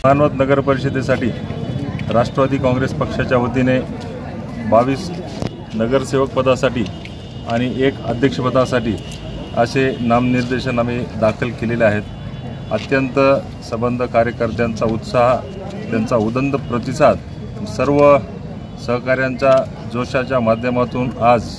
मानवत नगर परिषदेसाठी राष्ट्रवादी काँग्रेस पक्षाच्या वतीने 22 नगरसेवक पदासाठी आणि 1 अध्यक्षपदासाठी असे नामनिर्देशन आम्ही दाखल केलेले आहेत। अत्यंत सबंध कार्यकर्त्यांचा उत्साह, त्यांचा उदंड प्रतिसाद, सर्व सहकाऱ्यांच्या जोशाच्या माध्यमातून आज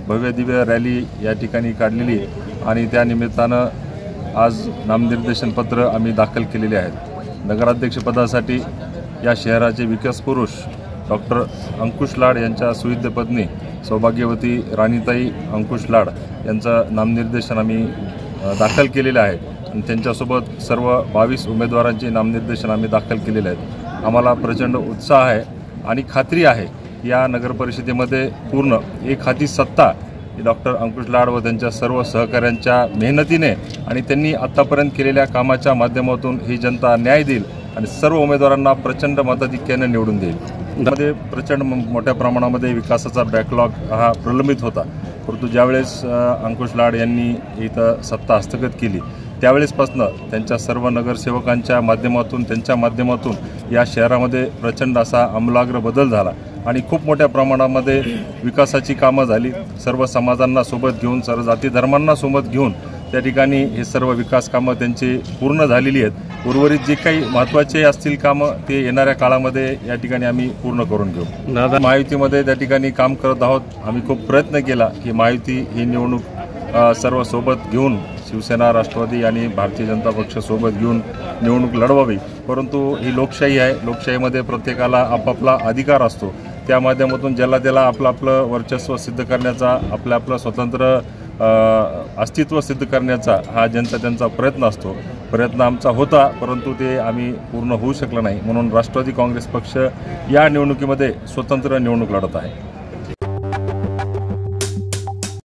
भव्यदिव्य रॅली या ठिकाणी काढलेली आणि त्या निमित्तानं आज नामनिर्देशन पत्र आम्ही दाखल केलेले आहेत। नगराध्यक्षपदासाठी या शहराचे विकास पुरुष डॉक्टर अंकुश लाड यांच्या सुविद्य पत्नी सौभाग्यवती राणीताई अंकुश लाड यांचं नामनिर्देशन आम्ही दाखल केलेले आहे आणि त्यांच्यासोबत सर्व 22 उमेदवारांचे नामनिर्देशन आम्ही दाखल केलेले आहेत। आम्हाला प्रचंड उत्साह आहे आणि खात्री आहे या नगरपरिषदेमध्ये पूर्ण एक हाती सत्ता डॉक्टर अंकुश लाड व त्यांच्या सर्व सहकाऱ्यांच्या मेहनतीने आणि त्यांनी आतापर्यंत केलेल्या कामाच्या माध्यमातून ही जनता न्याय देईल आणि सर्व उमेदवारांना प्रचंड मताधिक्याने निवडून देईल। त्यामध्ये प्रचंड मोठ्या प्रमाणामध्ये विकासाचा बॅकलॉग हा प्रलंबित होता, परंतु ज्यावेळेस अंकुश लाड यांनी इथं सत्ता हस्तगत केली त्यावेळेसपासून त्यांच्या सर्व नगरसेवकांच्या माध्यमातून त्यांच्या माध्यमातून या शहरामध्ये प्रचंड असा आमूलाग्र बदल झाला आणि खूप मोठ्या प्रमाणामध्ये विकासाची कामं झाली। सर्व समाजांना सोबत घेऊन, सर्व जाती धर्मांना सोबत घेऊन त्या ठिकाणी हे सर्व विकास कामं त्यांची पूर्ण झालेली आहेत। उर्वरित जे काही महत्त्वाचे असतील कामं ते येणाऱ्या काळामध्ये या ठिकाणी आम्ही पूर्ण करून घेऊ। महायुतीमध्ये त्या ठिकाणी काम करत आहोत। आम्ही खूप प्रयत्न केला की महायुती ही निवडणूक सर्व सोबत घेऊन शिवसेना, राष्ट्रवादी आणि भारतीय जनता पक्ष सोबत घेऊन निवडणूक लढवावी, परंतु ही लोकशाही आहे। लोकशाहीमध्ये प्रत्येकाला आपापला अधिकार असतो, त्या माध्यमातून ज्याला त्याला आपलं वर्चस्व सिद्ध करण्याचा, आपलं स्वतंत्र अस्तित्व सिद्ध करण्याचा हा त्यांचा प्रयत्न असतो। प्रयत्न आमचा होता, परंतु ते आम्ही पूर्ण होऊ शकलं नाही, म्हणून राष्ट्रवादी काँग्रेस पक्ष या निवडणुकीमध्ये स्वतंत्र निवडणूक लढत आहे।